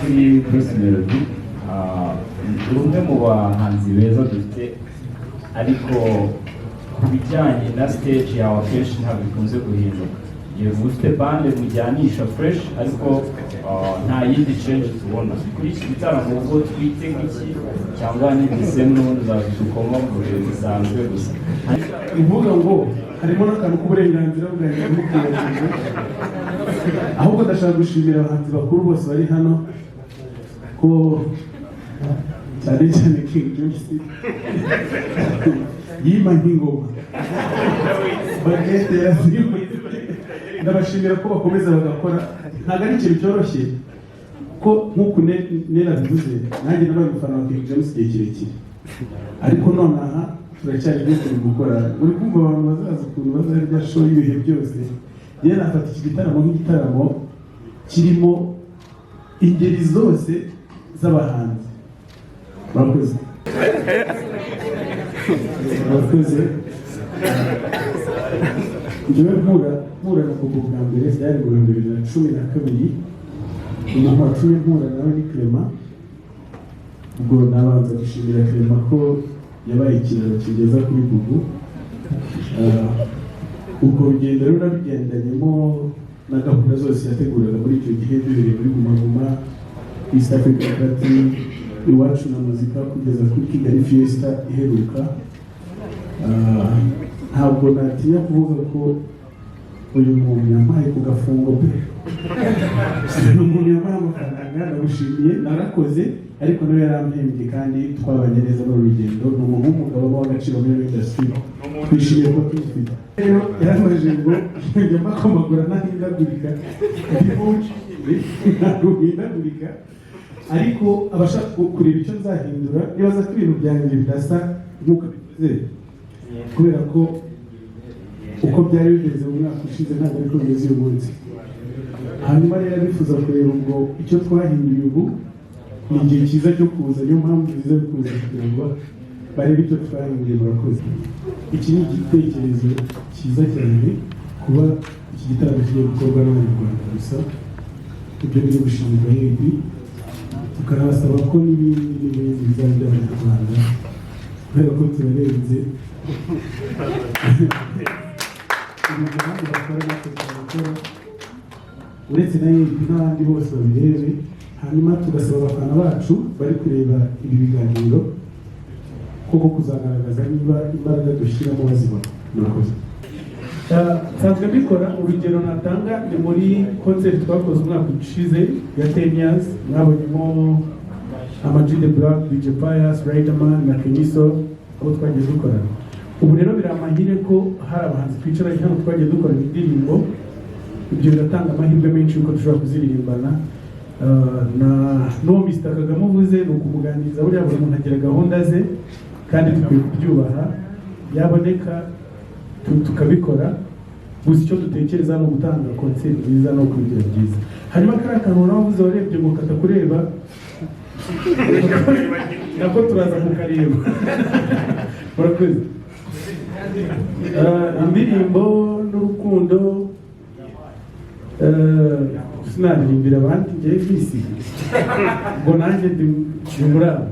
kuri Bruce Melody ni umwe mu bahanzi beza dufite, ariko ku bijyanye na stage yawe akenshi ntabwo bikunze guhinduka. Yego ufite bande mujyanisha fresh, ariko nta yindi change tubona kuri iki gitaramo. Ubwo twite nk'iki cyangwa n'ibise n'ubundi uzabidukoma mu bihe bisanzwe gusa. Ivuga ngo harimo n'akantu k'uburenganzira bwanjye n'ubwiyongere, ahubwo ndashaka gushimira abahanzi bakuru bose bari hano ko cyane cyane King James yima nk'ingoma bagete yazimwe. Ndabashimira ko bakomeza bagakora, ntabwo ari ikintu cyoroshye ko nk'uku nera bivuze, nanjye nabaye umufana wa King James igihe kirekire, ariko nonaha turacyari turi gukora. Muri kumva abantu bazaza ukuntu bazarya show y'ibihe byose. Rero nafata iki gitaramo nk'igitaramo kirimo ingeri zose z'abahanzi. Murakoze. Murakoze. Njyewe mpura na Bobo bwa mbere byari mu 2012. Umuntu watumye mpura nawe ni Clement. Ubwo nabanza gushimira Clement ko yabaye ikiraro kigeza kuri Bobo. Ubwo rugendo rero nabigendanyemo na gahunda zose yateguraga muri icyo gihe, duhereye muri Guma Guma, East Africa Party, Iwacu na Muzika kugeza kuri Kigali Fiesta iheruka. Ntabwo natinya kuvuga ko uyu muntu yampaye ku gafungo pe. Umuntu yampaye amafaranga, ndagushimiye, narakoze, ariko nawe yarampembye kandi twabanye neza mu rugendo. Ni umuntu w'umugabo w'agaciro muri industry, twishimiye ko tuzifite. Rero yaramaje ngo njya makomagura nahindagurika, ntabwo hindagurika, ariko abashaka kureba icyo nzahindura nibaza ko ibintu byanjye bidasa nk'uko bivuze, kubera ko uko byari bimeze mu mwaka ushize ntabwo ariko bimeze uyu munsi. Hanyuma rero bifuza kureba ngo icyo twahinduye ubu ni igihe cyiza cyo kuza, niyo mpamvu nziza yo kuza kugira ngo barebe icyo twahinduye. Murakoze. Iki ni igitekerezo cyiza cyane kuba iki gitaramo kigiye gukorwa n'Abanyarwanda gusa. Ibyo biri gushimirwa hebi, tukanabasaba ko n'ibindi bizaba by'Abanyarwanda, kubera ko turarenze umugambi bakora natwe turakora, uretse na hebi n'abandi bose babirebe. Hanyuma tugasaba abafana bacu bari kureba ibi biganiro koko kuzagaragaza niba imbaraga dushyiramo bazibona. Murakoze. Nsanzwe mbikora, urugero natanga ni muri concert twakoze umwaka ushize ya 10 years, mwabonyemo Ama-G The Black, DJ Pius, Riderman na Keniso, abo twagiye dukorana. Ubu rero biramahire ko hari abahanzi twicaranye hano twagiye dukora indirimbo. Ibyo biratanga amahirwe menshi yuko dushobora kuziririmbana. N'uwo Mr. Kagame uvuze ni ukumuganiriza, buriya buri muntu agira gahunda ze kandi tukwiye kubyubaha, yaboneka tukabikora. Gusa icyo dutekereza no gutanga concert nziza no kugira byiza. Hanyuma kariya kantu navuze warebye ngo katakureba nako turaza kukareba. Murakoze. Indirimbo n'urukundo sinaririmbira abandi njyewe bisi ngo nanjye ndi muri abo.